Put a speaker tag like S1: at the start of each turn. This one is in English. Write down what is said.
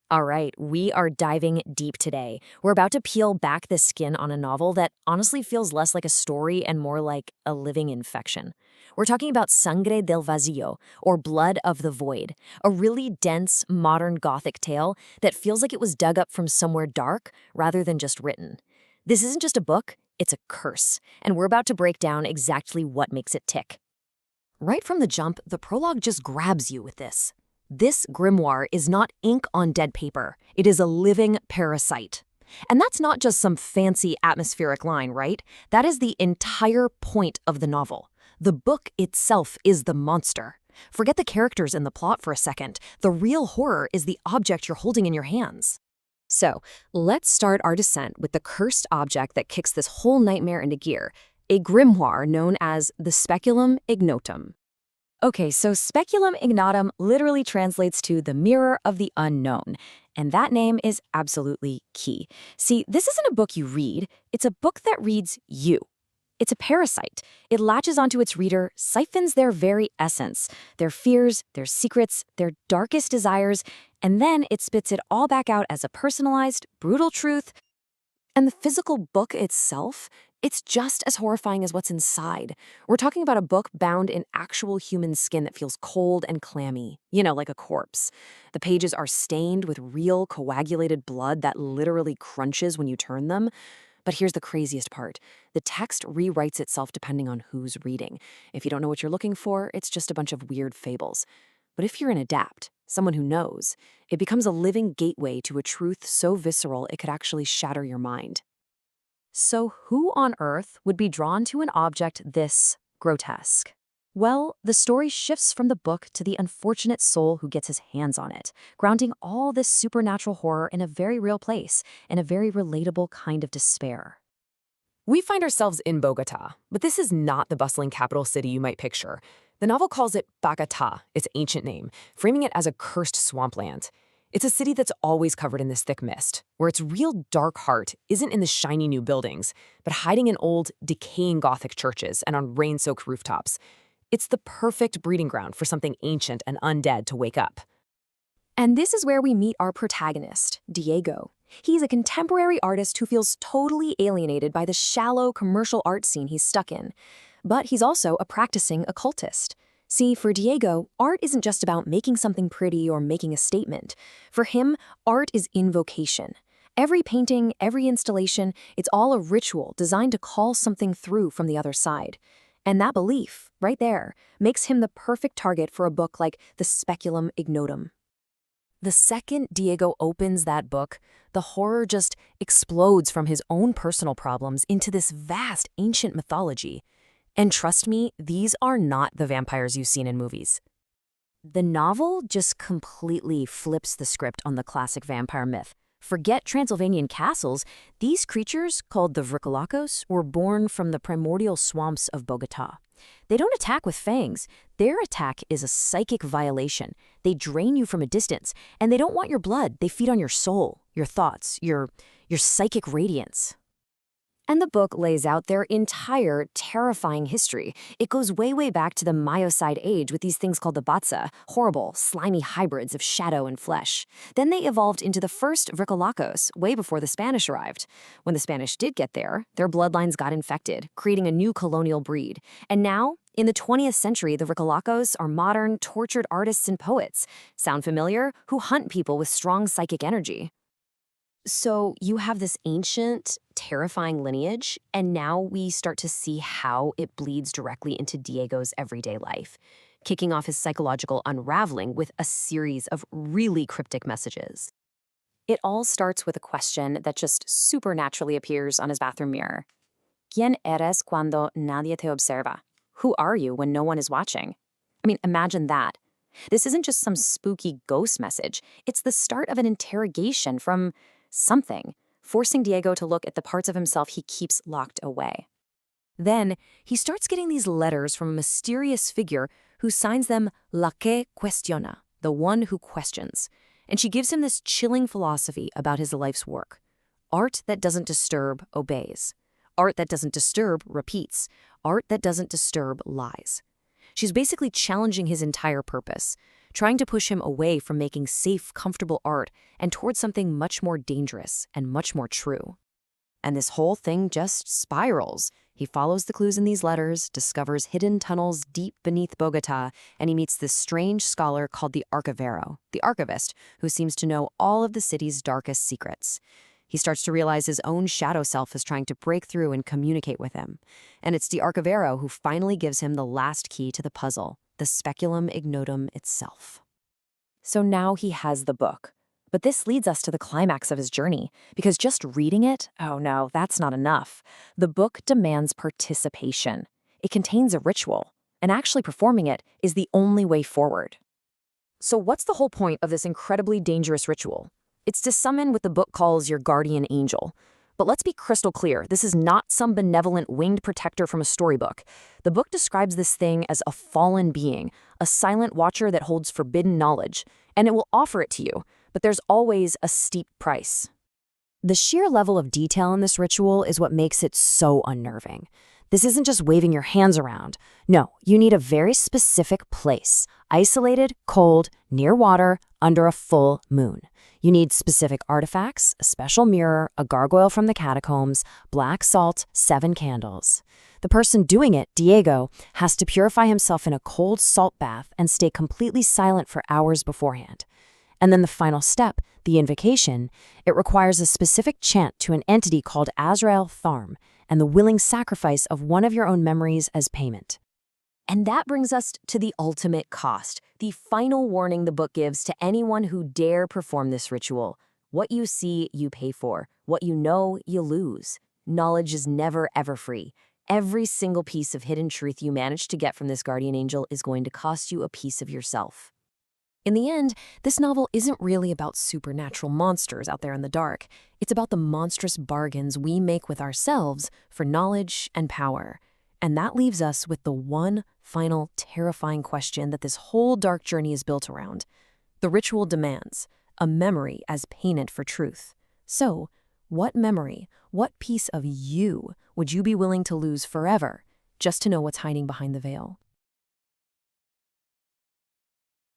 S1: All right, we are diving deep today. We're about to peel back the skin on a novel that honestly feels less like a story and more like a living infection. We're talking about Sangre del Vacío, or Blood of the Void, a really dense, modern Gothic tale that feels like it was dug up from somewhere dark rather than just written. This isn't just a book, it's a curse, and we're about to break down exactly what makes it tick. Right from the jump, the prologue just grabs you with this. This grimoire is not ink on dead paper. It is a living parasite. And that's not just some fancy atmospheric line, right? That is the entire point of the novel. The book itself is the monster. Forget the characters in the plot for a second. The real horror is the object you're holding in your hands. So, let's start our descent with the cursed object that kicks this whole nightmare into gear, a grimoire known as the Speculum Ignotum. Okay, so Speculum Ignotum literally translates to the mirror of the unknown, and that name is absolutely key. See, this isn't a book you read, it's a book that reads you. It's a parasite. It latches onto its reader, siphons their very essence, their fears, their secrets, their darkest desires, and then it spits it all back out as a personalized, brutal truth. And the physical book itself, it's just as horrifying as what's inside. We're talking about a book bound in actual human skin that feels cold and clammy, like a corpse. The pages are stained with real coagulated blood that literally crunches when you turn them. But here's the craziest part. The text rewrites itself depending on who's reading. If you don't know what you're looking for, it's just a bunch of weird fables. But if you're an adept, someone who knows, it becomes a living gateway to a truth so visceral it could actually shatter your mind. So who on earth would be drawn to an object this grotesque? Well, the story shifts from the book to the unfortunate soul who gets his hands on it, grounding all this supernatural horror in a very real place, in a very relatable kind of despair.
S2: We find ourselves in Bogotá, but this is not the bustling capital city you might picture. The novel calls it Bacatá, its ancient name, framing it as a cursed swampland. It's a city that's always covered in this thick mist, where its real dark heart isn't in the shiny new buildings, but hiding in old, decaying Gothic churches and on rain-soaked rooftops. It's the perfect breeding ground for something ancient and undead to wake up.
S1: And this is where we meet our protagonist, Diego. He's a contemporary artist who feels totally alienated by the shallow commercial art scene he's stuck in. But he's also a practicing occultist. See, for Diego, art isn't just about making something pretty or making a statement. For him, art is invocation. Every painting, every installation, it's all a ritual designed to call something through from the other side. And that belief, right there, makes him the perfect target for a book like the Speculum Ignotum. The second Diego opens that book, the horror just explodes from his own personal problems into this vast ancient mythology. And trust me, these are not the vampires you've seen in movies. The novel just completely flips the script on the classic vampire myth. Forget Transylvanian castles, these creatures, called the Vrykolakos, were born from the primordial swamps of Bogotá. They don't attack with fangs. Their attack is a psychic violation. They drain you from a distance, and they don't want your blood. They feed on your soul, your thoughts, your psychic radiance. And the book lays out their entire terrifying history. It goes way, way back to the Miosid age with these things called the Batsa, horrible, slimy hybrids of shadow and flesh. Then they evolved into the first Vrykolakos, way before the Spanish arrived. When the Spanish did get there, their bloodlines got infected, creating a new colonial breed. And now, in the 20th century, the Vrykolakos are modern, tortured artists and poets. Sound familiar? Who hunt people with strong psychic energy. So you have this ancient, terrifying lineage, and now we start to see how it bleeds directly into Diego's everyday life, kicking off his psychological unraveling with a series of really cryptic messages. It all starts with a question that just supernaturally appears on his bathroom mirror. ¿Quién eres cuando nadie te observa? Who are you when no one is watching? I mean, imagine that. This isn't just some spooky ghost message. It's the start of an interrogation from something, forcing Diego to look at the parts of himself he keeps locked away. Then, he starts getting these letters from a mysterious figure who signs them La que cuestiona, the one who questions. And she gives him this chilling philosophy about his life's work. Art that doesn't disturb obeys. Art that doesn't disturb repeats. Art that doesn't disturb lies. She's basically challenging his entire purpose, trying to push him away from making safe, comfortable art and towards something much more dangerous and much more true. And this whole thing just spirals. He follows the clues in these letters, discovers hidden tunnels deep beneath Bogotá, and he meets this strange scholar called the Archivero, the archivist, who seems to know all of the city's darkest secrets. He starts to realize his own shadow self is trying to break through and communicate with him. And it's the Archivero who finally gives him the last key to the puzzle, the Speculum Ignotum itself. So now he has the book. But this leads us to the climax of his journey, because just reading it, oh no, that's not enough. The book demands participation. It contains a ritual, and actually performing it is the only way forward. So what's the whole point of this incredibly dangerous ritual? It's to summon what the book calls your guardian angel. But let's be crystal clear, this is not some benevolent winged protector from a storybook. The book describes this thing as a fallen being, a silent watcher that holds forbidden knowledge, and it will offer it to you. But there's always a steep price. The sheer level of detail in this ritual is what makes it so unnerving. This isn't just waving your hands around. No, you need a very specific place, isolated, cold, near water, under a full moon. You need specific artifacts, a special mirror, a gargoyle from the catacombs, black salt, 7 candles. The person doing it, Diego, has to purify himself in a cold salt bath and stay completely silent for hours beforehand. And then the final step, the invocation, it requires a specific chant to an entity called Azrael Tharm and the willing sacrifice of one of your own memories as payment. And that brings us to the ultimate cost, the final warning the book gives to anyone who dare perform this ritual. What you see, you pay for. What you know, you lose. Knowledge is never, ever free. Every single piece of hidden truth you manage to get from this guardian angel is going to cost you a piece of yourself. In the end, this novel isn't really about supernatural monsters out there in the dark. It's about the monstrous bargains we make with ourselves for knowledge and power. And that leaves us with the one final terrifying question that this whole dark journey is built around. The ritual demands a memory as payment for truth. So, what memory, what piece of you would you be willing to lose forever just to know what's hiding behind the veil?